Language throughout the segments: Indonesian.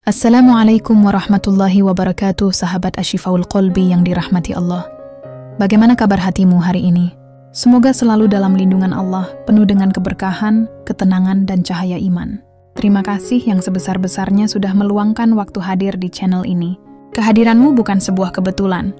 Assalamualaikum warahmatullahi wabarakatuh, sahabat Asyifaul Qalbi yang dirahmati Allah. Bagaimana kabar hatimu hari ini? Semoga selalu dalam lindungan Allah, penuh dengan keberkahan, ketenangan, dan cahaya iman. Terima kasih yang sebesar-besarnya sudah meluangkan waktu hadir di channel ini. Kehadiranmu bukan sebuah kebetulan,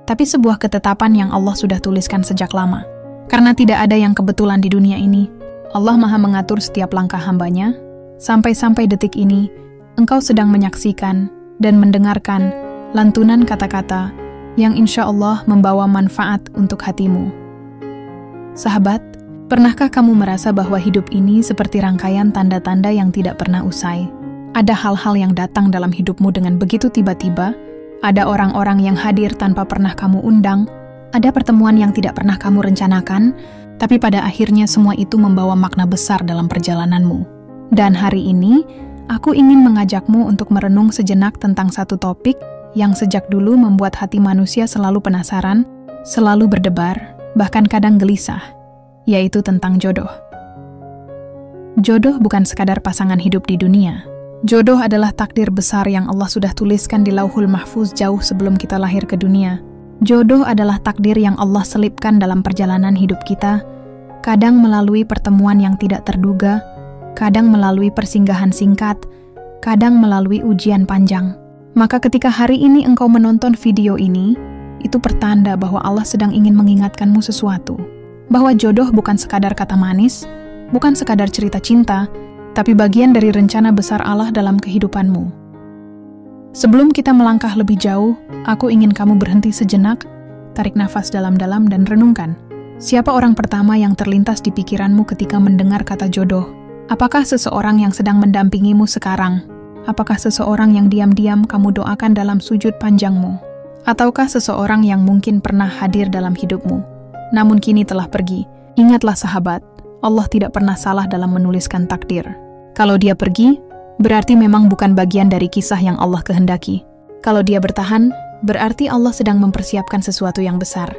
tapi sebuah ketetapan yang Allah sudah tuliskan sejak lama. Karena tidak ada yang kebetulan di dunia ini, Allah Maha mengatur setiap langkah hambanya. Sampai-sampai detik ini, engkau sedang menyaksikan dan mendengarkan lantunan kata-kata yang insya Allah membawa manfaat untuk hatimu. Sahabat, pernahkah kamu merasa bahwa hidup ini seperti rangkaian tanda-tanda yang tidak pernah usai? Ada hal-hal yang datang dalam hidupmu dengan begitu tiba-tiba, ada orang-orang yang hadir tanpa pernah kamu undang, ada pertemuan yang tidak pernah kamu rencanakan, tapi pada akhirnya semua itu membawa makna besar dalam perjalananmu. Dan hari ini, aku ingin mengajakmu untuk merenung sejenak tentang satu topik yang sejak dulu membuat hati manusia selalu penasaran, selalu berdebar, bahkan kadang gelisah, yaitu tentang jodoh. Jodoh bukan sekadar pasangan hidup di dunia. Jodoh adalah takdir besar yang Allah sudah tuliskan di Lauhul Mahfuz jauh sebelum kita lahir ke dunia. Jodoh adalah takdir yang Allah selipkan dalam perjalanan hidup kita, kadang melalui pertemuan yang tidak terduga, kadang melalui persinggahan singkat, kadang melalui ujian panjang. Maka ketika hari ini engkau menonton video ini, itu pertanda bahwa Allah sedang ingin mengingatkanmu sesuatu. Bahwa jodoh bukan sekadar kata manis, bukan sekadar cerita cinta, tapi bagian dari rencana besar Allah dalam kehidupanmu. Sebelum kita melangkah lebih jauh, aku ingin kamu berhenti sejenak, tarik nafas dalam-dalam dan renungkan. Siapa orang pertama yang terlintas di pikiranmu ketika mendengar kata jodoh? Apakah seseorang yang sedang mendampingimu sekarang? Apakah seseorang yang diam-diam kamu doakan dalam sujud panjangmu? Ataukah seseorang yang mungkin pernah hadir dalam hidupmu, namun kini telah pergi? Ingatlah sahabat, Allah tidak pernah salah dalam menuliskan takdir. Kalau dia pergi, berarti memang bukan bagian dari kisah yang Allah kehendaki. Kalau dia bertahan, berarti Allah sedang mempersiapkan sesuatu yang besar.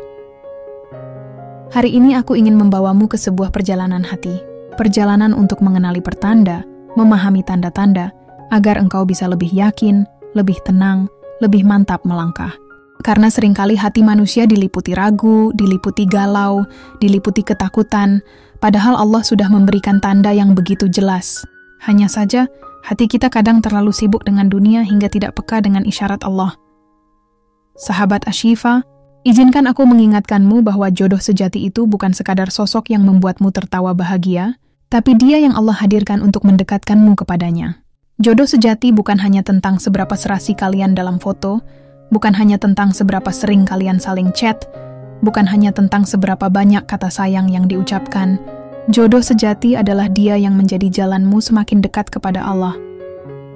Hari ini aku ingin membawamu ke sebuah perjalanan hati. Perjalanan untuk mengenali pertanda, memahami tanda-tanda, agar engkau bisa lebih yakin, lebih tenang, lebih mantap melangkah. Karena seringkali hati manusia diliputi ragu, diliputi galau, diliputi ketakutan, padahal Allah sudah memberikan tanda yang begitu jelas. Hanya saja, hati kita kadang terlalu sibuk dengan dunia hingga tidak peka dengan isyarat Allah. Sahabat Asyifa, izinkan aku mengingatkanmu bahwa jodoh sejati itu bukan sekadar sosok yang membuatmu tertawa bahagia, tapi dia yang Allah hadirkan untuk mendekatkanmu kepadanya. Jodoh sejati bukan hanya tentang seberapa serasi kalian dalam foto, bukan hanya tentang seberapa sering kalian saling chat, bukan hanya tentang seberapa banyak kata sayang yang diucapkan. Jodoh sejati adalah dia yang menjadi jalanmu semakin dekat kepada Allah.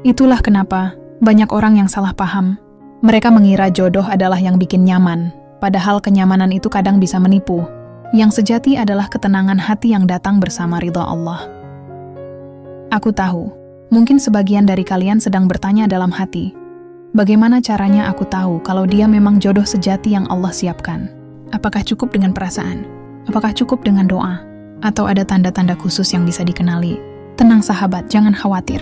Itulah kenapa banyak orang yang salah paham. Mereka mengira jodoh adalah yang bikin nyaman, padahal kenyamanan itu kadang bisa menipu. Yang sejati adalah ketenangan hati yang datang bersama ridha Allah. Aku tahu, mungkin sebagian dari kalian sedang bertanya dalam hati, bagaimana caranya aku tahu kalau dia memang jodoh sejati yang Allah siapkan? Apakah cukup dengan perasaan? Apakah cukup dengan doa? Atau ada tanda-tanda khusus yang bisa dikenali? Tenang sahabat, jangan khawatir,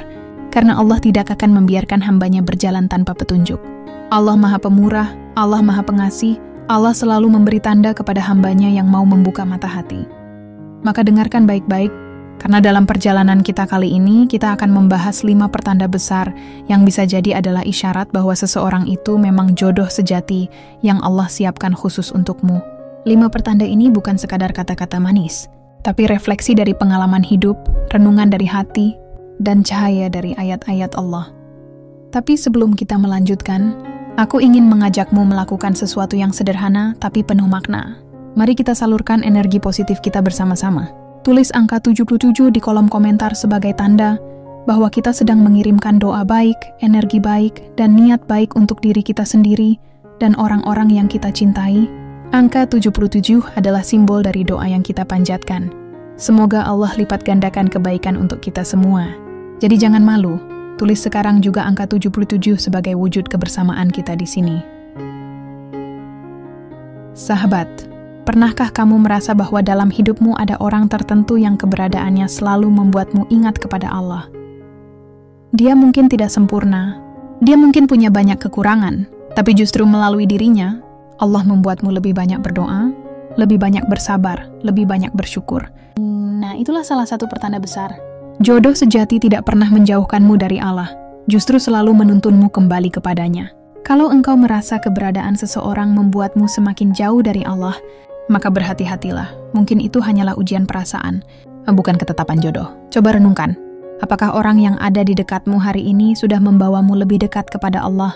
karena Allah tidak akan membiarkan hambanya berjalan tanpa petunjuk. Allah Maha Pemurah, Allah Maha Pengasih, Allah selalu memberi tanda kepada hambanya yang mau membuka mata hati. Maka dengarkan baik-baik, karena dalam perjalanan kita kali ini, kita akan membahas 5 pertanda besar yang bisa jadi adalah isyarat bahwa seseorang itu memang jodoh sejati yang Allah siapkan khusus untukmu. 5 pertanda ini bukan sekadar kata-kata manis, tapi refleksi dari pengalaman hidup, renungan dari hati, dan cahaya dari ayat-ayat Allah. Tapi sebelum kita melanjutkan, aku ingin mengajakmu melakukan sesuatu yang sederhana tapi penuh makna. Mari kita salurkan energi positif kita bersama-sama. Tulis angka 77 di kolom komentar sebagai tanda bahwa kita sedang mengirimkan doa baik, energi baik, dan niat baik untuk diri kita sendiri dan orang-orang yang kita cintai. Angka 77 adalah simbol dari doa yang kita panjatkan. Semoga Allah lipat gandakan kebaikan untuk kita semua. Jadi jangan malu. Tulis sekarang juga angka 77 sebagai wujud kebersamaan kita di sini. Sahabat, pernahkah kamu merasa bahwa dalam hidupmu ada orang tertentu yang keberadaannya selalu membuatmu ingat kepada Allah? Dia mungkin tidak sempurna, Dia mungkin punya banyak kekurangan, tapi justru melalui dirinya, Allah membuatmu lebih banyak berdoa, lebih banyak bersabar, lebih banyak bersyukur. Nah, itulah salah satu pertanda besar. Jodoh sejati tidak pernah menjauhkanmu dari Allah, justru selalu menuntunmu kembali kepadanya. Kalau engkau merasa keberadaan seseorang membuatmu semakin jauh dari Allah, maka berhati-hatilah. Mungkin itu hanyalah ujian perasaan, bukan ketetapan jodoh. Coba renungkan. Apakah orang yang ada di dekatmu hari ini sudah membawamu lebih dekat kepada Allah?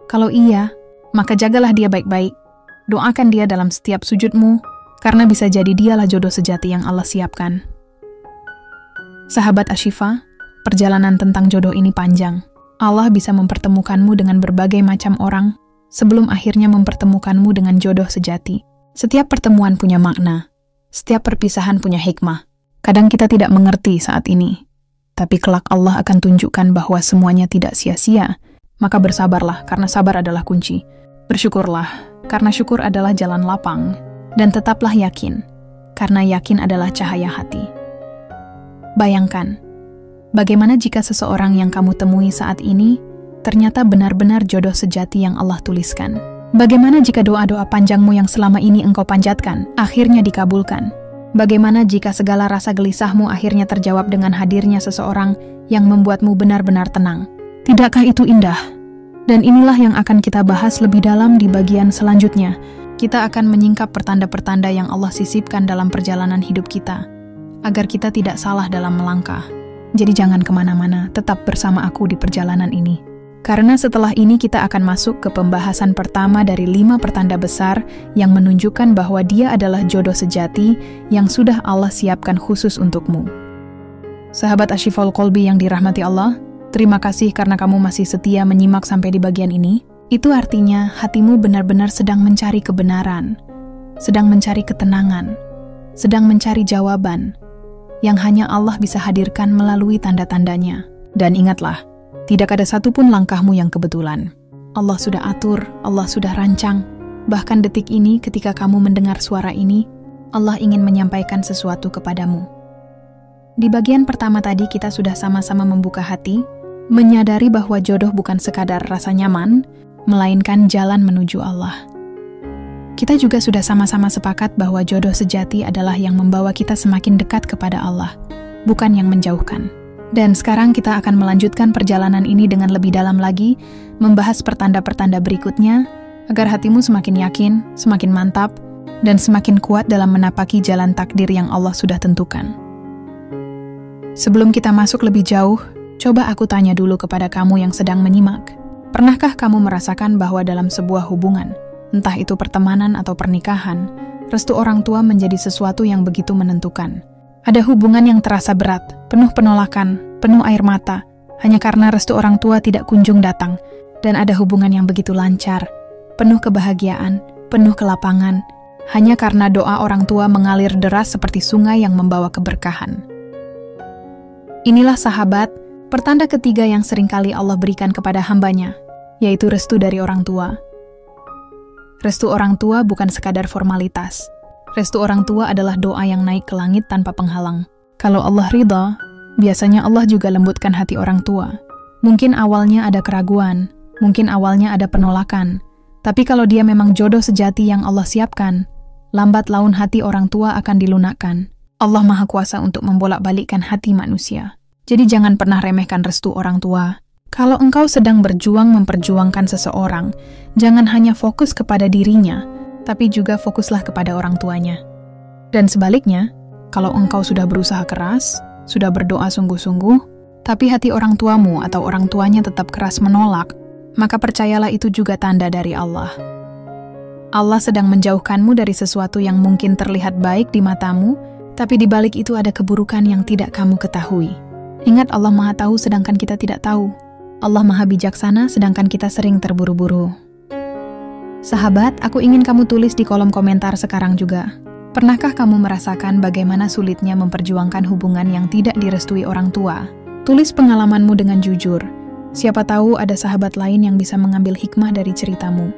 Kalau iya, maka jagalah dia baik-baik. Doakan dia dalam setiap sujudmu, karena bisa jadi dialah jodoh sejati yang Allah siapkan. Sahabat Ashifa, perjalanan tentang jodoh ini panjang. Allah bisa mempertemukanmu dengan berbagai macam orang, sebelum akhirnya mempertemukanmu dengan jodoh sejati. Setiap pertemuan punya makna, setiap perpisahan punya hikmah. Kadang kita tidak mengerti saat ini, tapi kelak Allah akan tunjukkan bahwa semuanya tidak sia-sia. Maka bersabarlah, karena sabar adalah kunci. Bersyukurlah, karena syukur adalah jalan lapang. Dan tetaplah yakin, karena yakin adalah cahaya hati. Bayangkan, bagaimana jika seseorang yang kamu temui saat ini ternyata benar-benar jodoh sejati yang Allah tuliskan? Bagaimana jika doa-doa panjangmu yang selama ini engkau panjatkan akhirnya dikabulkan? Bagaimana jika segala rasa gelisahmu akhirnya terjawab dengan hadirnya seseorang yang membuatmu benar-benar tenang? Tidakkah itu indah? Dan inilah yang akan kita bahas lebih dalam di bagian selanjutnya. Kita akan menyingkap pertanda-pertanda yang Allah sisipkan dalam perjalanan hidup kita, agar kita tidak salah dalam melangkah. Jadi jangan kemana-mana, tetap bersama aku di perjalanan ini. Karena setelah ini kita akan masuk ke pembahasan pertama dari 5 pertanda besar yang menunjukkan bahwa dia adalah jodoh sejati yang sudah Allah siapkan khusus untukmu. Sahabat Ashiful Qalbi yang dirahmati Allah, terima kasih karena kamu masih setia menyimak sampai di bagian ini. Itu artinya hatimu benar-benar sedang mencari kebenaran, sedang mencari ketenangan, sedang mencari jawaban yang hanya Allah bisa hadirkan melalui tanda-tandanya. Dan ingatlah, tidak ada satupun langkahmu yang kebetulan. Allah sudah atur, Allah sudah rancang. Bahkan detik ini ketika kamu mendengar suara ini, Allah ingin menyampaikan sesuatu kepadamu. Di bagian pertama tadi kita sudah sama-sama membuka hati, menyadari bahwa jodoh bukan sekadar rasa nyaman, melainkan jalan menuju Allah. Kita juga sudah sama-sama sepakat bahwa jodoh sejati adalah yang membawa kita semakin dekat kepada Allah, bukan yang menjauhkan. Dan sekarang kita akan melanjutkan perjalanan ini dengan lebih dalam lagi, membahas pertanda-pertanda berikutnya, agar hatimu semakin yakin, semakin mantap, dan semakin kuat dalam menapaki jalan takdir yang Allah sudah tentukan. Sebelum kita masuk lebih jauh, coba aku tanya dulu kepada kamu yang sedang menyimak. Pernahkah kamu merasakan bahwa dalam sebuah hubungan, entah itu pertemanan atau pernikahan, restu orang tua menjadi sesuatu yang begitu menentukan? Ada hubungan yang terasa berat, penuh penolakan, penuh air mata, hanya karena restu orang tua tidak kunjung datang. Dan ada hubungan yang begitu lancar, penuh kebahagiaan, penuh kelapangan, hanya karena doa orang tua mengalir deras seperti sungai yang membawa keberkahan. Inilah sahabat, pertanda ketiga yang seringkali Allah berikan kepada hambanya, yaitu restu dari orang tua. Restu orang tua bukan sekadar formalitas. Restu orang tua adalah doa yang naik ke langit tanpa penghalang. Kalau Allah ridha, biasanya Allah juga lembutkan hati orang tua. Mungkin awalnya ada keraguan, mungkin awalnya ada penolakan, tapi kalau dia memang jodoh sejati yang Allah siapkan, lambat laun hati orang tua akan dilunakkan. Allah Maha Kuasa untuk membolak-balikkan hati manusia. Jadi jangan pernah remehkan restu orang tua. Kalau engkau sedang berjuang memperjuangkan seseorang, jangan hanya fokus kepada dirinya, tapi juga fokuslah kepada orang tuanya. Dan sebaliknya, kalau engkau sudah berusaha keras, sudah berdoa sungguh-sungguh, tapi hati orang tuamu atau orang tuanya tetap keras menolak, maka percayalah itu juga tanda dari Allah. Allah sedang menjauhkanmu dari sesuatu yang mungkin terlihat baik di matamu, tapi di balik itu ada keburukan yang tidak kamu ketahui. Ingat, Allah Maha Tahu sedangkan kita tidak tahu. Allah Maha Bijaksana sedangkan kita sering terburu-buru. Sahabat, aku ingin kamu tulis di kolom komentar sekarang juga. Pernahkah kamu merasakan bagaimana sulitnya memperjuangkan hubungan yang tidak direstui orang tua? Tulis pengalamanmu dengan jujur. Siapa tahu ada sahabat lain yang bisa mengambil hikmah dari ceritamu.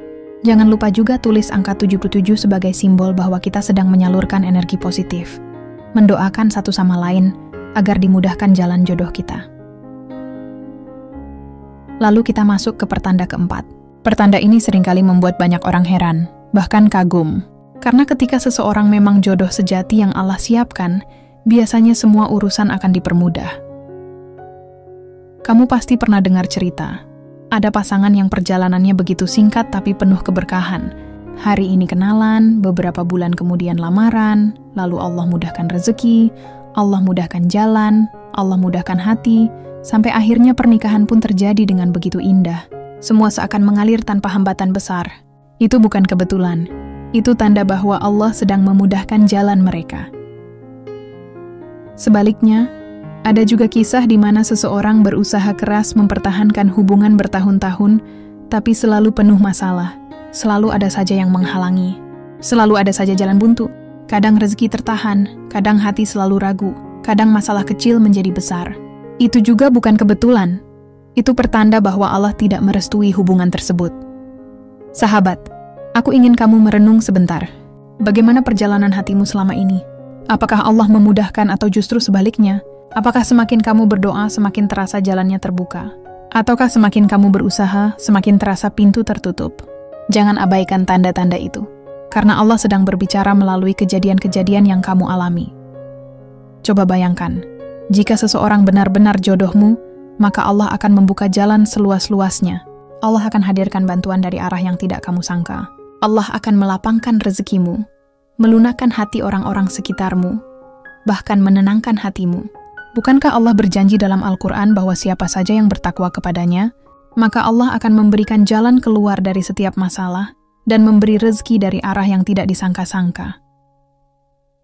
Jangan lupa juga tulis angka 77 sebagai simbol bahwa kita sedang menyalurkan energi positif. Mendoakan satu sama lain agar dimudahkan jalan jodoh kita. Lalu kita masuk ke pertanda keempat. Pertanda ini seringkali membuat banyak orang heran, bahkan kagum. Karena ketika seseorang memang jodoh sejati yang Allah siapkan, biasanya semua urusan akan dipermudah. Kamu pasti pernah dengar cerita. Ada pasangan yang perjalanannya begitu singkat tapi penuh keberkahan. Hari ini kenalan, beberapa bulan kemudian lamaran, lalu Allah mudahkan rezeki, Allah mudahkan jalan, Allah mudahkan hati, sampai akhirnya pernikahan pun terjadi dengan begitu indah. Semua seakan mengalir tanpa hambatan besar. Itu bukan kebetulan. Itu tanda bahwa Allah sedang memudahkan jalan mereka. Sebaliknya, ada juga kisah di mana seseorang berusaha keras mempertahankan hubungan bertahun-tahun, tapi selalu penuh masalah. Selalu ada saja yang menghalangi. Selalu ada saja jalan buntu. Kadang rezeki tertahan, kadang hati selalu ragu, kadang masalah kecil menjadi besar. Itu juga bukan kebetulan. Itu pertanda bahwa Allah tidak merestui hubungan tersebut. Sahabat, aku ingin kamu merenung sebentar. Bagaimana perjalanan hatimu selama ini? Apakah Allah memudahkan atau justru sebaliknya? Apakah semakin kamu berdoa, semakin terasa jalannya terbuka? Ataukah semakin kamu berusaha, semakin terasa pintu tertutup? Jangan abaikan tanda-tanda itu. Karena Allah sedang berbicara melalui kejadian-kejadian yang kamu alami. Coba bayangkan, jika seseorang benar-benar jodohmu, maka Allah akan membuka jalan seluas-luasnya. Allah akan hadirkan bantuan dari arah yang tidak kamu sangka. Allah akan melapangkan rezekimu, melunakkan hati orang-orang sekitarmu, bahkan menenangkan hatimu. Bukankah Allah berjanji dalam Al-Quran bahwa siapa saja yang bertakwa kepadanya, maka Allah akan memberikan jalan keluar dari setiap masalah dan memberi rezeki dari arah yang tidak disangka-sangka.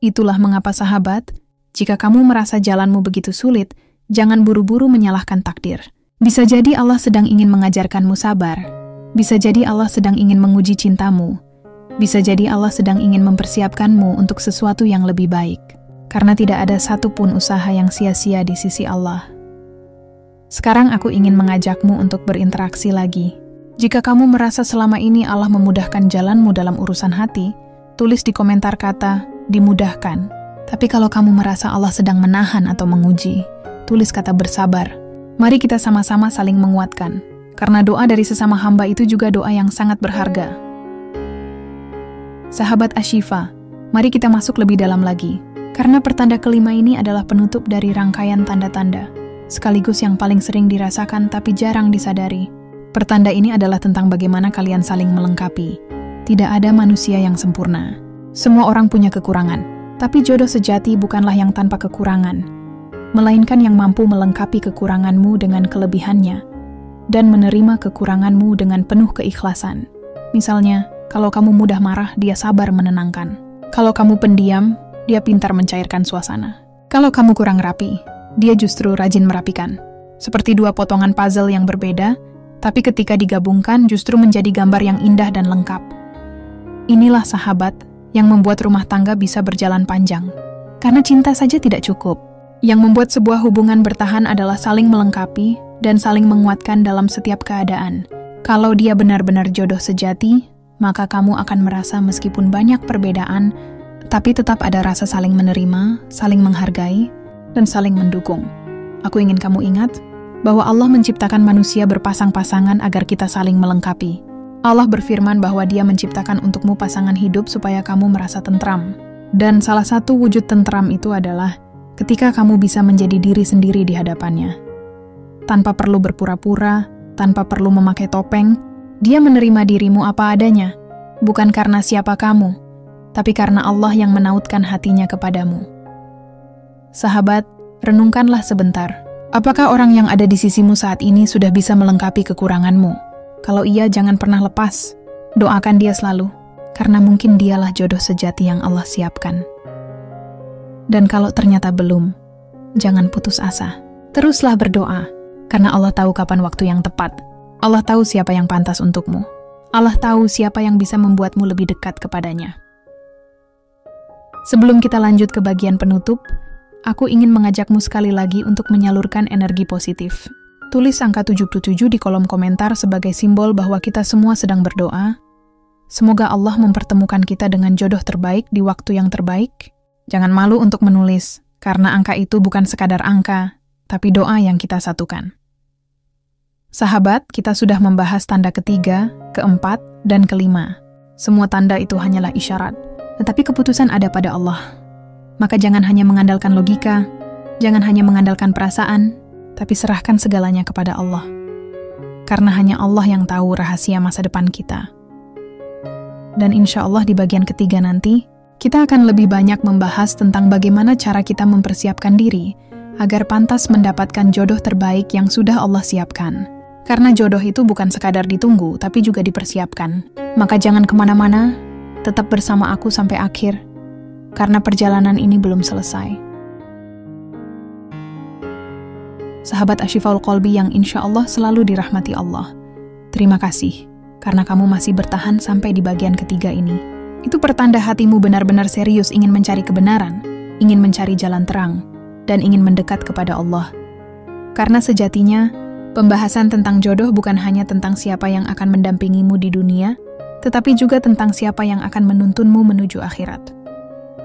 Itulah mengapa sahabat, jika kamu merasa jalanmu begitu sulit, jangan buru-buru menyalahkan takdir. Bisa jadi Allah sedang ingin mengajarkanmu sabar. Bisa jadi Allah sedang ingin menguji cintamu. Bisa jadi Allah sedang ingin mempersiapkanmu untuk sesuatu yang lebih baik. Karena tidak ada satupun usaha yang sia-sia di sisi Allah. Sekarang aku ingin mengajakmu untuk berinteraksi lagi. Jika kamu merasa selama ini Allah memudahkan jalanmu dalam urusan hati, tulis di komentar kata, dimudahkan. Tapi kalau kamu merasa Allah sedang menahan atau menguji, tulis kata bersabar. Mari kita sama-sama saling menguatkan. Karena doa dari sesama hamba itu juga doa yang sangat berharga. Sahabat Ashifa, mari kita masuk lebih dalam lagi. Karena pertanda kelima ini adalah penutup dari rangkaian tanda-tanda, sekaligus yang paling sering dirasakan tapi jarang disadari. Pertanda ini adalah tentang bagaimana kalian saling melengkapi. Tidak ada manusia yang sempurna. Semua orang punya kekurangan. Tapi jodoh sejati bukanlah yang tanpa kekurangan, melainkan yang mampu melengkapi kekuranganmu dengan kelebihannya, dan menerima kekuranganmu dengan penuh keikhlasan. Misalnya, kalau kamu mudah marah, dia sabar menenangkan. Kalau kamu pendiam, dia pintar mencairkan suasana. Kalau kamu kurang rapi, dia justru rajin merapikan. Seperti dua potongan puzzle yang berbeda, tapi ketika digabungkan justru menjadi gambar yang indah dan lengkap. Inilah sahabat yang membuat rumah tangga bisa berjalan panjang. Karena cinta saja tidak cukup. Yang membuat sebuah hubungan bertahan adalah saling melengkapi dan saling menguatkan dalam setiap keadaan. Kalau dia benar-benar jodoh sejati, maka kamu akan merasa meskipun banyak perbedaan, tapi tetap ada rasa saling menerima, saling menghargai, dan saling mendukung. Aku ingin kamu ingat bahwa Allah menciptakan manusia berpasang-pasangan agar kita saling melengkapi. Allah berfirman bahwa Dia menciptakan untukmu pasangan hidup supaya kamu merasa tentram. Dan salah satu wujud tentram itu adalah ketika kamu bisa menjadi diri sendiri di hadapannya. Tanpa perlu berpura-pura, tanpa perlu memakai topeng, Dia menerima dirimu apa adanya, bukan karena siapa kamu, tapi karena Allah yang menautkan hatinya kepadamu. Sahabat, renungkanlah sebentar. Apakah orang yang ada di sisimu saat ini sudah bisa melengkapi kekuranganmu? Kalau iya, jangan pernah lepas. Doakan dia selalu, karena mungkin dialah jodoh sejati yang Allah siapkan. Dan kalau ternyata belum, jangan putus asa. Teruslah berdoa, karena Allah tahu kapan waktu yang tepat. Allah tahu siapa yang pantas untukmu. Allah tahu siapa yang bisa membuatmu lebih dekat kepadanya. Sebelum kita lanjut ke bagian penutup, aku ingin mengajakmu sekali lagi untuk menyalurkan energi positif. Tulis angka 77 di kolom komentar sebagai simbol bahwa kita semua sedang berdoa. Semoga Allah mempertemukan kita dengan jodoh terbaik di waktu yang terbaik. Jangan malu untuk menulis, karena angka itu bukan sekadar angka, tapi doa yang kita satukan. Sahabat, kita sudah membahas tanda ketiga, keempat, dan kelima. Semua tanda itu hanyalah isyarat, tetapi keputusan ada pada Allah. Maka jangan hanya mengandalkan logika, jangan hanya mengandalkan perasaan, tapi serahkan segalanya kepada Allah. Karena hanya Allah yang tahu rahasia masa depan kita. Dan insya Allah di bagian ketiga nanti, kita akan lebih banyak membahas tentang bagaimana cara kita mempersiapkan diri agar pantas mendapatkan jodoh terbaik yang sudah Allah siapkan. Karena jodoh itu bukan sekadar ditunggu, tapi juga dipersiapkan. Maka jangan kemana-mana, tetap bersama aku sampai akhir, karena perjalanan ini belum selesai. Sahabat Ashifaul Qalbi yang insya Allah selalu dirahmati Allah. Terima kasih, karena kamu masih bertahan sampai di bagian ketiga ini. Itu pertanda hatimu benar-benar serius ingin mencari kebenaran, ingin mencari jalan terang, dan ingin mendekat kepada Allah. Karena sejatinya, pembahasan tentang jodoh bukan hanya tentang siapa yang akan mendampingimu di dunia, tetapi juga tentang siapa yang akan menuntunmu menuju akhirat.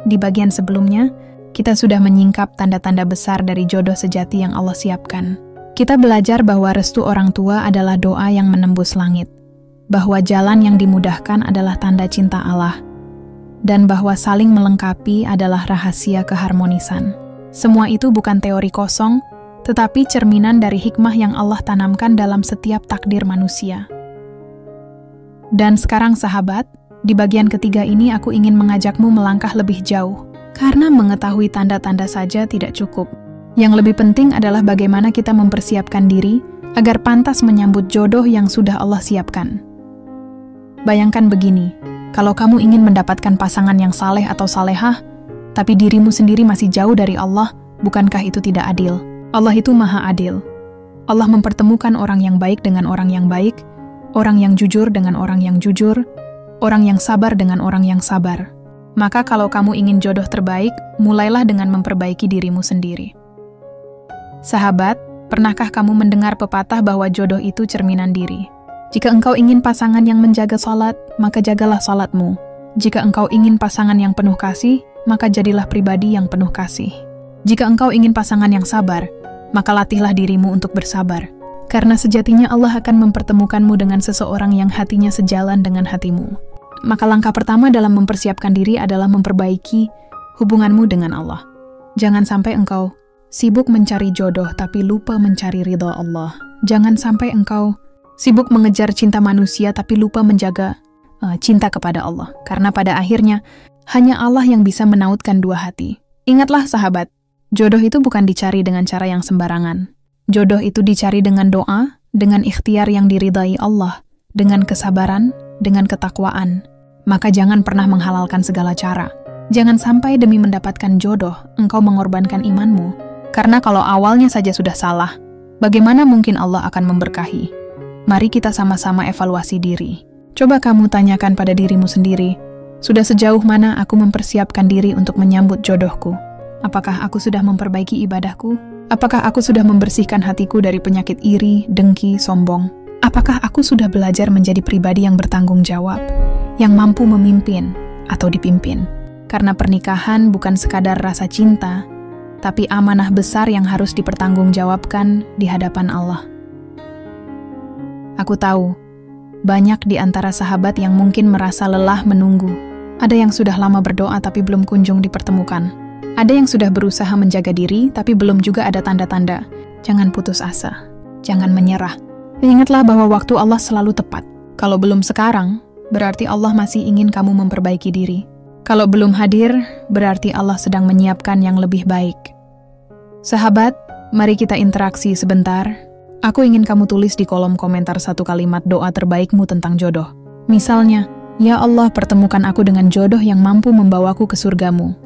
Di bagian sebelumnya, kita sudah menyingkap tanda-tanda besar dari jodoh sejati yang Allah siapkan. Kita belajar bahwa restu orang tua adalah doa yang menembus langit, bahwa jalan yang dimudahkan adalah tanda cinta Allah, dan bahwa saling melengkapi adalah rahasia keharmonisan. Semua itu bukan teori kosong, tetapi cerminan dari hikmah yang Allah tanamkan dalam setiap takdir manusia. Dan sekarang sahabat, di bagian ketiga ini aku ingin mengajakmu melangkah lebih jauh, karena mengetahui tanda-tanda saja tidak cukup. Yang lebih penting adalah bagaimana kita mempersiapkan diri agar pantas menyambut jodoh yang sudah Allah siapkan. Bayangkan begini, kalau kamu ingin mendapatkan pasangan yang saleh atau salehah, tapi dirimu sendiri masih jauh dari Allah, bukankah itu tidak adil? Allah itu maha adil. Allah mempertemukan orang yang baik dengan orang yang baik, orang yang jujur dengan orang yang jujur, orang yang sabar dengan orang yang sabar. Maka kalau kamu ingin jodoh terbaik, mulailah dengan memperbaiki dirimu sendiri. Sahabat, pernahkah kamu mendengar pepatah bahwa jodoh itu cerminan diri? Jika engkau ingin pasangan yang menjaga salat, maka jagalah salatmu. Jika engkau ingin pasangan yang penuh kasih, maka jadilah pribadi yang penuh kasih. Jika engkau ingin pasangan yang sabar, maka latihlah dirimu untuk bersabar. Karena sejatinya Allah akan mempertemukanmu dengan seseorang yang hatinya sejalan dengan hatimu. Maka langkah pertama dalam mempersiapkan diri adalah memperbaiki hubunganmu dengan Allah. Jangan sampai engkau sibuk mencari jodoh tapi lupa mencari ridha Allah. Jangan sampai engkau sibuk mengejar cinta manusia tapi lupa menjaga cinta kepada Allah. Karena pada akhirnya, hanya Allah yang bisa menautkan dua hati. Ingatlah sahabat, jodoh itu bukan dicari dengan cara yang sembarangan. Jodoh itu dicari dengan doa, dengan ikhtiar yang diridai Allah, dengan kesabaran, dengan ketakwaan. Maka jangan pernah menghalalkan segala cara. Jangan sampai demi mendapatkan jodoh, engkau mengorbankan imanmu. Karena kalau awalnya saja sudah salah, bagaimana mungkin Allah akan memberkahi? Mari kita sama-sama evaluasi diri. Coba kamu tanyakan pada dirimu sendiri, sudah sejauh mana aku mempersiapkan diri untuk menyambut jodohku? Apakah aku sudah memperbaiki ibadahku? Apakah aku sudah membersihkan hatiku dari penyakit iri, dengki, sombong? Apakah aku sudah belajar menjadi pribadi yang bertanggung jawab, yang mampu memimpin atau dipimpin? Karena pernikahan bukan sekadar rasa cinta, tapi amanah besar yang harus dipertanggungjawabkan di hadapan Allah. Aku tahu, banyak di antara sahabat yang mungkin merasa lelah menunggu. Ada yang sudah lama berdoa tapi belum kunjung dipertemukan. Ada yang sudah berusaha menjaga diri tapi belum juga ada tanda-tanda. Jangan putus asa, jangan menyerah. Ingatlah bahwa waktu Allah selalu tepat. Kalau belum sekarang, berarti Allah masih ingin kamu memperbaiki diri. Kalau belum hadir, berarti Allah sedang menyiapkan yang lebih baik. Sahabat, mari kita interaksi sebentar. Aku ingin kamu tulis di kolom komentar satu kalimat doa terbaikmu tentang jodoh. Misalnya, ya Allah, pertemukan aku dengan jodoh yang mampu membawaku ke surgamu.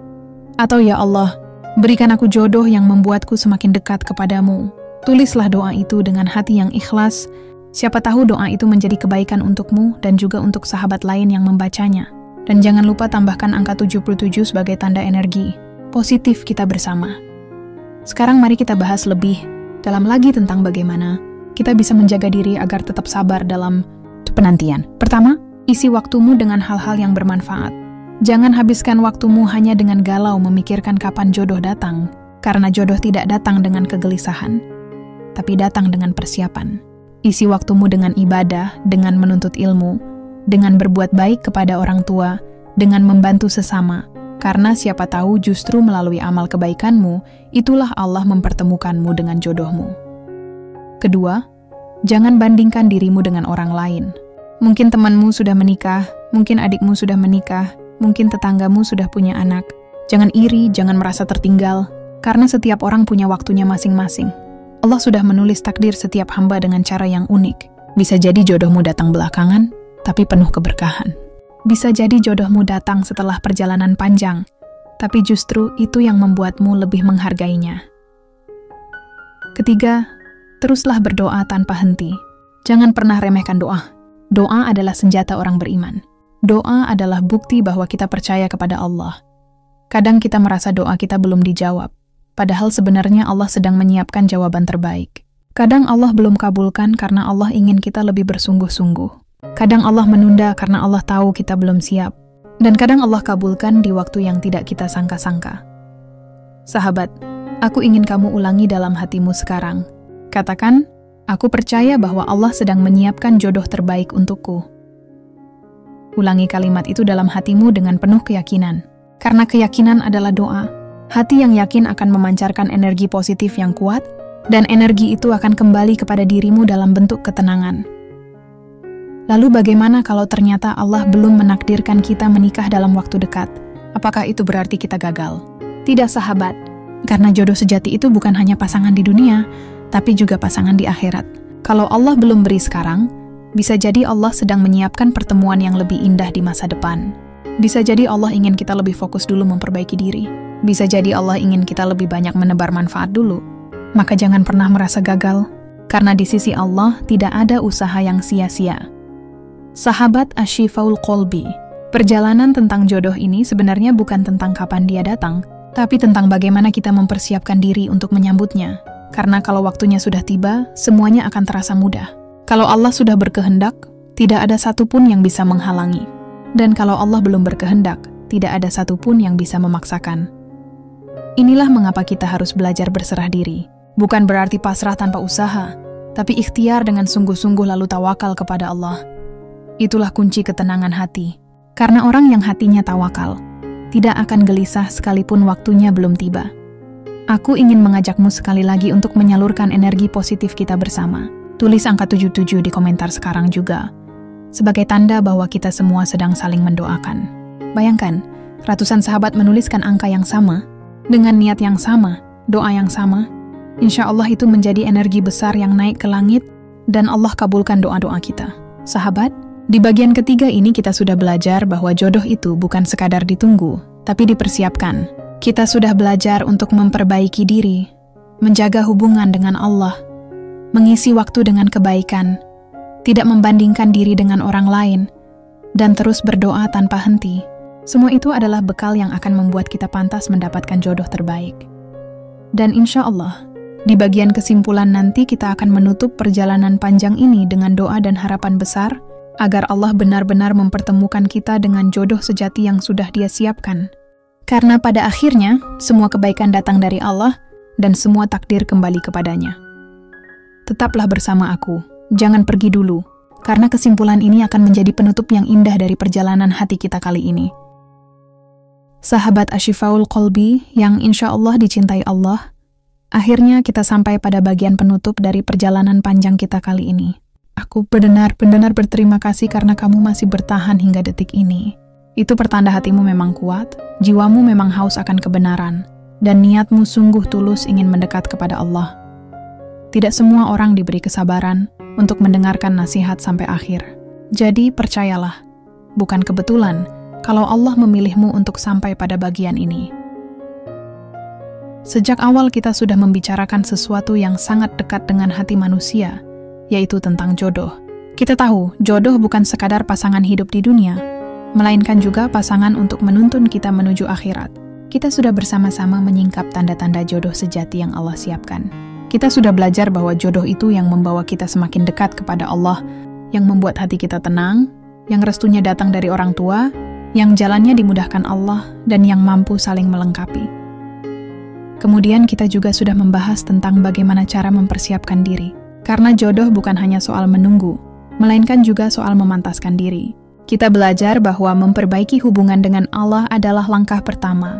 Atau ya Allah, berikan aku jodoh yang membuatku semakin dekat kepadamu. Tulislah doa itu dengan hati yang ikhlas. Siapa tahu doa itu menjadi kebaikan untukmu dan juga untuk sahabat lain yang membacanya. Dan jangan lupa tambahkan angka 77 sebagai tanda energi positif kita bersama. Sekarang mari kita bahas lebih dalam lagi tentang bagaimana kita bisa menjaga diri agar tetap sabar dalam penantian. Pertama, isi waktumu dengan hal-hal yang bermanfaat. Jangan habiskan waktumu hanya dengan galau memikirkan kapan jodoh datang, karena jodoh tidak datang dengan kegelisahan, tapi datang dengan persiapan. Isi waktumu dengan ibadah, dengan menuntut ilmu, dengan berbuat baik kepada orang tua, dengan membantu sesama. Karena siapa tahu justru melalui amal kebaikanmu, itulah Allah mempertemukanmu dengan jodohmu. Kedua, jangan bandingkan dirimu dengan orang lain. Mungkin temanmu sudah menikah, mungkin adikmu sudah menikah, mungkin tetanggamu sudah punya anak. Jangan iri, jangan merasa tertinggal, karena setiap orang punya waktunya masing-masing. Allah sudah menulis takdir setiap hamba dengan cara yang unik. Bisa jadi jodohmu datang belakangan, tapi penuh keberkahan. Bisa jadi jodohmu datang setelah perjalanan panjang, tapi justru itu yang membuatmu lebih menghargainya. Ketiga, teruslah berdoa tanpa henti. Jangan pernah remehkan doa. Doa adalah senjata orang beriman. Doa adalah bukti bahwa kita percaya kepada Allah. Kadang kita merasa doa kita belum dijawab, padahal sebenarnya Allah sedang menyiapkan jawaban terbaik. Kadang Allah belum kabulkan karena Allah ingin kita lebih bersungguh-sungguh. Kadang Allah menunda karena Allah tahu kita belum siap. Dan kadang Allah kabulkan di waktu yang tidak kita sangka-sangka. Sahabat, aku ingin kamu ulangi dalam hatimu sekarang. Katakan, aku percaya bahwa Allah sedang menyiapkan jodoh terbaik untukku. Ulangi kalimat itu dalam hatimu dengan penuh keyakinan. Karena keyakinan adalah doa. Hati yang yakin akan memancarkan energi positif yang kuat, dan energi itu akan kembali kepada dirimu dalam bentuk ketenangan. Lalu bagaimana kalau ternyata Allah belum menakdirkan kita menikah dalam waktu dekat? Apakah itu berarti kita gagal? Tidak, sahabat. Karena jodoh sejati itu bukan hanya pasangan di dunia, tapi juga pasangan di akhirat. Kalau Allah belum beri sekarang, bisa jadi Allah sedang menyiapkan pertemuan yang lebih indah di masa depan. Bisa jadi Allah ingin kita lebih fokus dulu memperbaiki diri. Bisa jadi Allah ingin kita lebih banyak menebar manfaat dulu. Maka jangan pernah merasa gagal, karena di sisi Allah tidak ada usaha yang sia-sia. Sahabat Ashifaul Qalbi, perjalanan tentang jodoh ini sebenarnya bukan tentang kapan dia datang, tapi tentang bagaimana kita mempersiapkan diri untuk menyambutnya. Karena kalau waktunya sudah tiba, semuanya akan terasa mudah. Kalau Allah sudah berkehendak, tidak ada satupun yang bisa menghalangi. Dan kalau Allah belum berkehendak, tidak ada satupun yang bisa memaksakan. Inilah mengapa kita harus belajar berserah diri. Bukan berarti pasrah tanpa usaha, tapi ikhtiar dengan sungguh-sungguh lalu tawakal kepada Allah. Itulah kunci ketenangan hati. Karena orang yang hatinya tawakal, tidak akan gelisah sekalipun waktunya belum tiba. Aku ingin mengajakmu sekali lagi untuk menyalurkan energi positif kita bersama. Tulis angka 77 di komentar sekarang juga, sebagai tanda bahwa kita semua sedang saling mendoakan. Bayangkan, ratusan sahabat menuliskan angka yang sama, dengan niat yang sama, doa yang sama. Insya Allah itu menjadi energi besar yang naik ke langit, dan Allah kabulkan doa-doa kita. Sahabat, di bagian ketiga ini kita sudah belajar bahwa jodoh itu bukan sekadar ditunggu, tapi dipersiapkan. Kita sudah belajar untuk memperbaiki diri, menjaga hubungan dengan Allah, mengisi waktu dengan kebaikan, tidak membandingkan diri dengan orang lain, dan terus berdoa tanpa henti. Semua itu adalah bekal yang akan membuat kita pantas mendapatkan jodoh terbaik. Dan insya Allah, di bagian kesimpulan nanti kita akan menutup perjalanan panjang ini dengan doa dan harapan besar, agar Allah benar-benar mempertemukan kita dengan jodoh sejati yang sudah Dia siapkan. Karena pada akhirnya, semua kebaikan datang dari Allah, dan semua takdir kembali kepadanya. Tetaplah bersama aku, jangan pergi dulu, karena kesimpulan ini akan menjadi penutup yang indah dari perjalanan hati kita kali ini. Sahabat Ashifaul Qalbi yang insya Allah dicintai Allah, akhirnya kita sampai pada bagian penutup dari perjalanan panjang kita kali ini. Aku benar-benar berterima kasih karena kamu masih bertahan hingga detik ini. Itu pertanda hatimu memang kuat, jiwamu memang haus akan kebenaran, dan niatmu sungguh tulus ingin mendekat kepada Allah. Tidak semua orang diberi kesabaran untuk mendengarkan nasihat sampai akhir. Jadi percayalah, bukan kebetulan kalau Allah memilihmu untuk sampai pada bagian ini. Sejak awal kita sudah membicarakan sesuatu yang sangat dekat dengan hati manusia, yaitu tentang jodoh. Kita tahu, jodoh bukan sekadar pasangan hidup di dunia, melainkan juga pasangan untuk menuntun kita menuju akhirat. Kita sudah bersama-sama menyingkap tanda-tanda jodoh sejati yang Allah siapkan. Kita sudah belajar bahwa jodoh itu yang membawa kita semakin dekat kepada Allah, yang membuat hati kita tenang, yang restunya datang dari orang tua, yang jalannya dimudahkan Allah, dan yang mampu saling melengkapi. Kemudian kita juga sudah membahas tentang bagaimana cara mempersiapkan diri. Karena jodoh bukan hanya soal menunggu, melainkan juga soal memantaskan diri. Kita belajar bahwa memperbaiki hubungan dengan Allah adalah langkah pertama.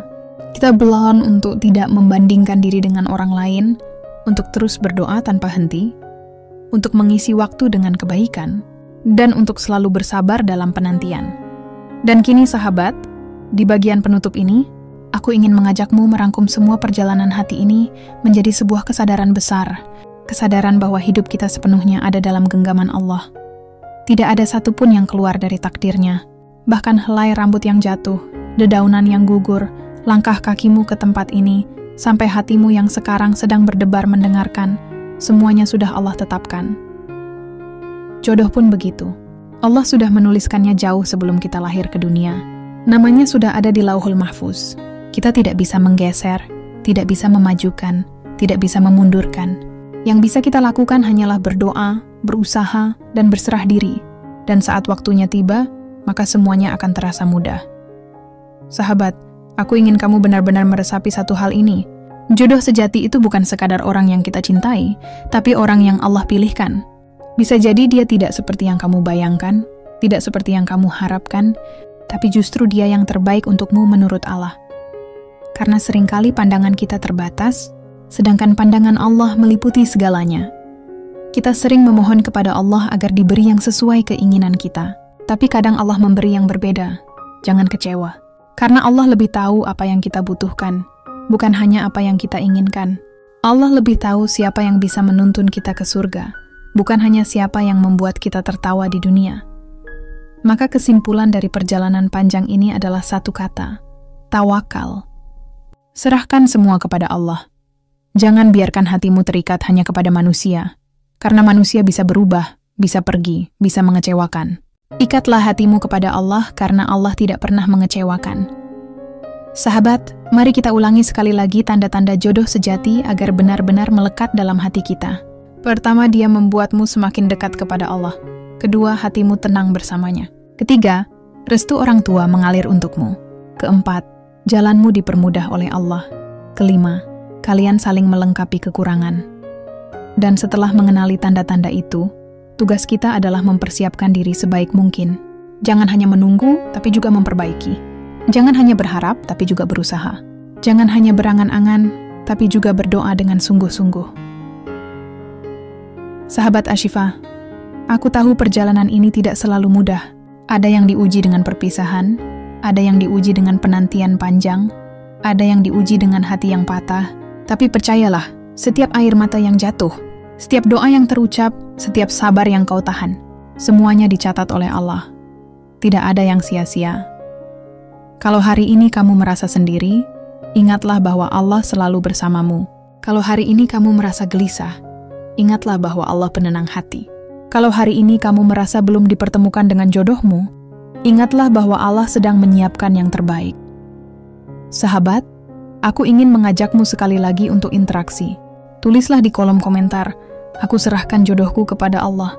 Kita belajar untuk tidak membandingkan diri dengan orang lain, untuk terus berdoa tanpa henti, untuk mengisi waktu dengan kebaikan, dan untuk selalu bersabar dalam penantian. Dan kini sahabat, di bagian penutup ini, aku ingin mengajakmu merangkum semua perjalanan hati ini menjadi sebuah kesadaran besar, kesadaran bahwa hidup kita sepenuhnya ada dalam genggaman Allah. Tidak ada satupun yang keluar dari takdirnya, bahkan helai rambut yang jatuh, dedaunan yang gugur, langkah kakimu ke tempat ini, sampai hatimu yang sekarang sedang berdebar mendengarkan, semuanya sudah Allah tetapkan. Jodoh pun begitu. Allah sudah menuliskannya jauh sebelum kita lahir ke dunia. Namanya sudah ada di Lauhul Mahfuz. Kita tidak bisa menggeser, tidak bisa memajukan, tidak bisa memundurkan. Yang bisa kita lakukan hanyalah berdoa, berusaha, dan berserah diri. Dan saat waktunya tiba, maka semuanya akan terasa mudah. Sahabat, aku ingin kamu benar-benar meresapi satu hal ini. Jodoh sejati itu bukan sekadar orang yang kita cintai, tapi orang yang Allah pilihkan. Bisa jadi dia tidak seperti yang kamu bayangkan, tidak seperti yang kamu harapkan, tapi justru dia yang terbaik untukmu menurut Allah. Karena seringkali pandangan kita terbatas, sedangkan pandangan Allah meliputi segalanya. Kita sering memohon kepada Allah agar diberi yang sesuai keinginan kita, tapi kadang Allah memberi yang berbeda. Jangan kecewa, karena Allah lebih tahu apa yang kita butuhkan, bukan hanya apa yang kita inginkan. Allah lebih tahu siapa yang bisa menuntun kita ke surga, bukan hanya siapa yang membuat kita tertawa di dunia. Maka kesimpulan dari perjalanan panjang ini adalah satu kata, tawakal. Serahkan semua kepada Allah. Jangan biarkan hatimu terikat hanya kepada manusia, karena manusia bisa berubah, bisa pergi, bisa mengecewakan. Ikatlah hatimu kepada Allah karena Allah tidak pernah mengecewakan. Sahabat, mari kita ulangi sekali lagi tanda-tanda jodoh sejati agar benar-benar melekat dalam hati kita. Pertama, dia membuatmu semakin dekat kepada Allah. Kedua, hatimu tenang bersamanya. Ketiga, restu orang tua mengalir untukmu. Keempat, jalanmu dipermudah oleh Allah. Kelima, kalian saling melengkapi kekurangan. Dan setelah mengenali tanda-tanda itu, tugas kita adalah mempersiapkan diri sebaik mungkin. Jangan hanya menunggu, tapi juga memperbaiki. Jangan hanya berharap, tapi juga berusaha. Jangan hanya berangan-angan, tapi juga berdoa dengan sungguh-sungguh. Sahabat Ashifa, aku tahu perjalanan ini tidak selalu mudah. Ada yang diuji dengan perpisahan, ada yang diuji dengan penantian panjang, ada yang diuji dengan hati yang patah. Tapi percayalah, setiap air mata yang jatuh, setiap doa yang terucap, setiap sabar yang kau tahan, semuanya dicatat oleh Allah. Tidak ada yang sia-sia. Kalau hari ini kamu merasa sendiri, ingatlah bahwa Allah selalu bersamamu. Kalau hari ini kamu merasa gelisah, ingatlah bahwa Allah penenang hati. Kalau hari ini kamu merasa belum dipertemukan dengan jodohmu, ingatlah bahwa Allah sedang menyiapkan yang terbaik. Sahabat, aku ingin mengajakmu sekali lagi untuk interaksi. Tulislah di kolom komentar, aku serahkan jodohku kepada Allah.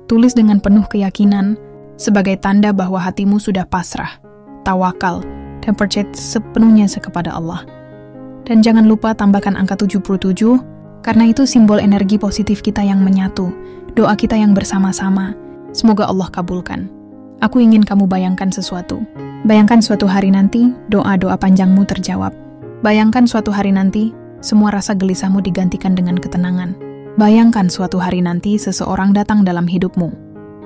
Tulis dengan penuh keyakinan, sebagai tanda bahwa hatimu sudah pasrah, tawakal, dan percaya sepenuhnya kepada Allah. Dan jangan lupa tambahkan angka 77, karena itu simbol energi positif kita yang menyatu, doa kita yang bersama-sama. Semoga Allah kabulkan. Aku ingin kamu bayangkan sesuatu. Bayangkan suatu hari nanti, doa-doa panjangmu terjawab. Bayangkan suatu hari nanti, semua rasa gelisahmu digantikan dengan ketenangan. Bayangkan suatu hari nanti seseorang datang dalam hidupmu.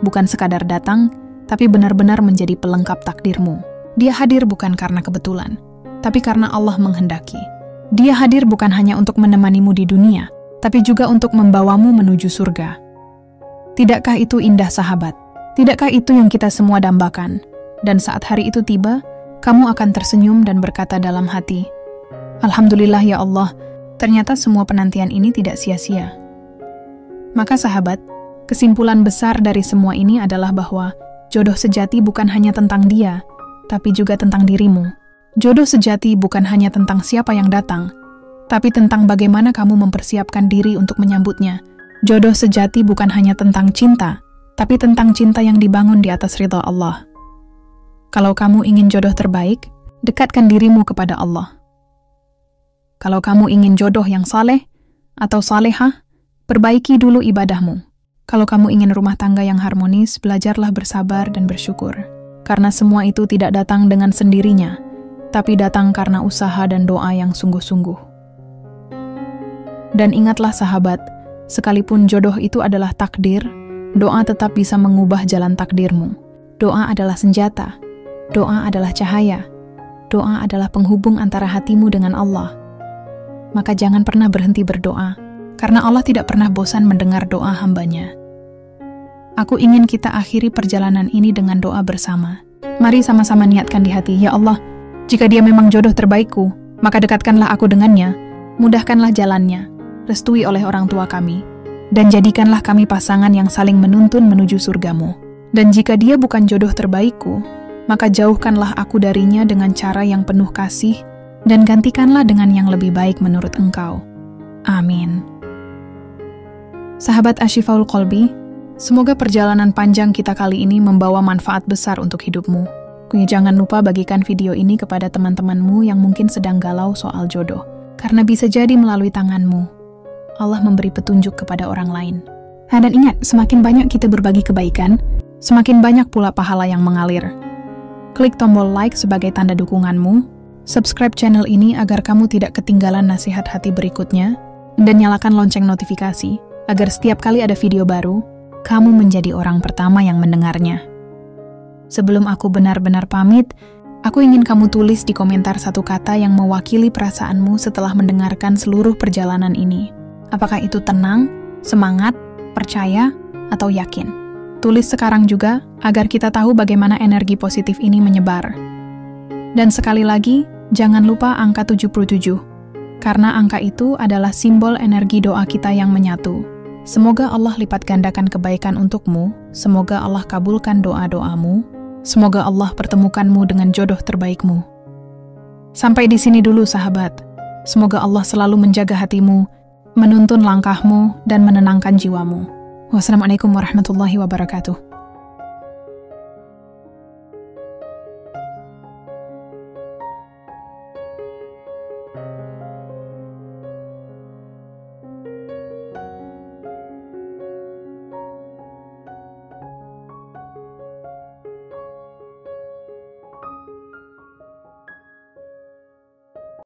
Bukan sekadar datang, tapi benar-benar menjadi pelengkap takdirmu. Dia hadir bukan karena kebetulan, tapi karena Allah menghendaki. Dia hadir bukan hanya untuk menemanimu di dunia, tapi juga untuk membawamu menuju surga. Tidakkah itu indah, sahabat? Tidakkah itu yang kita semua dambakan? Dan saat hari itu tiba, kamu akan tersenyum dan berkata dalam hati, Alhamdulillah ya Allah, ternyata semua penantian ini tidak sia-sia. Maka sahabat, kesimpulan besar dari semua ini adalah bahwa jodoh sejati bukan hanya tentang dia, tapi juga tentang dirimu. Jodoh sejati bukan hanya tentang siapa yang datang, tapi tentang bagaimana kamu mempersiapkan diri untuk menyambutnya. Jodoh sejati bukan hanya tentang cinta, tapi tentang cinta yang dibangun di atas ridha Allah. Kalau kamu ingin jodoh terbaik, dekatkan dirimu kepada Allah. Kalau kamu ingin jodoh yang saleh atau salehah, Perbaiki dulu ibadahmu. Kalau kamu ingin rumah tangga yang harmonis, belajarlah bersabar dan bersyukur. Karena semua itu tidak datang dengan sendirinya, tapi datang karena usaha dan doa yang sungguh-sungguh. Dan ingatlah sahabat, sekalipun jodoh itu adalah takdir, doa tetap bisa mengubah jalan takdirmu. Doa adalah senjata, doa adalah cahaya, doa adalah penghubung antara hatimu dengan Allah. Maka jangan pernah berhenti berdoa, karena Allah tidak pernah bosan mendengar doa hambanya. Aku ingin kita akhiri perjalanan ini dengan doa bersama. Mari sama-sama niatkan di hati, ya Allah, jika dia memang jodoh terbaikku, maka dekatkanlah aku dengannya, mudahkanlah jalannya, restui oleh orang tua kami, dan jadikanlah kami pasangan yang saling menuntun menuju surgamu. Dan jika dia bukan jodoh terbaikku, maka jauhkanlah aku darinya dengan cara yang penuh kasih, dan gantikanlah dengan yang lebih baik menurut Engkau. Amin. Sahabat Ashifaul Qalbi, semoga perjalanan panjang kita kali ini membawa manfaat besar untuk hidupmu. Jangan lupa bagikan video ini kepada teman-temanmu yang mungkin sedang galau soal jodoh, karena bisa jadi melalui tanganmu Allah memberi petunjuk kepada orang lain. Dan ingat, semakin banyak kita berbagi kebaikan, semakin banyak pula pahala yang mengalir. Klik tombol like sebagai tanda dukunganmu, subscribe channel ini agar kamu tidak ketinggalan nasihat hati berikutnya, dan nyalakan lonceng notifikasi, agar setiap kali ada video baru, kamu menjadi orang pertama yang mendengarnya. Sebelum aku benar-benar pamit, aku ingin kamu tulis di komentar satu kata yang mewakili perasaanmu setelah mendengarkan seluruh perjalanan ini. Apakah itu tenang, semangat, percaya, atau yakin? Tulis sekarang juga, agar kita tahu bagaimana energi positif ini menyebar. Dan sekali lagi, jangan lupa angka 77, karena angka itu adalah simbol energi doa kita yang menyatu. Semoga Allah lipat gandakan kebaikan untukmu, semoga Allah kabulkan doa-doamu, semoga Allah pertemukanmu dengan jodoh terbaikmu. Sampai di sini dulu sahabat, semoga Allah selalu menjaga hatimu, menuntun langkahmu, dan menenangkan jiwamu. Wassalamualaikum warahmatullahi wabarakatuh.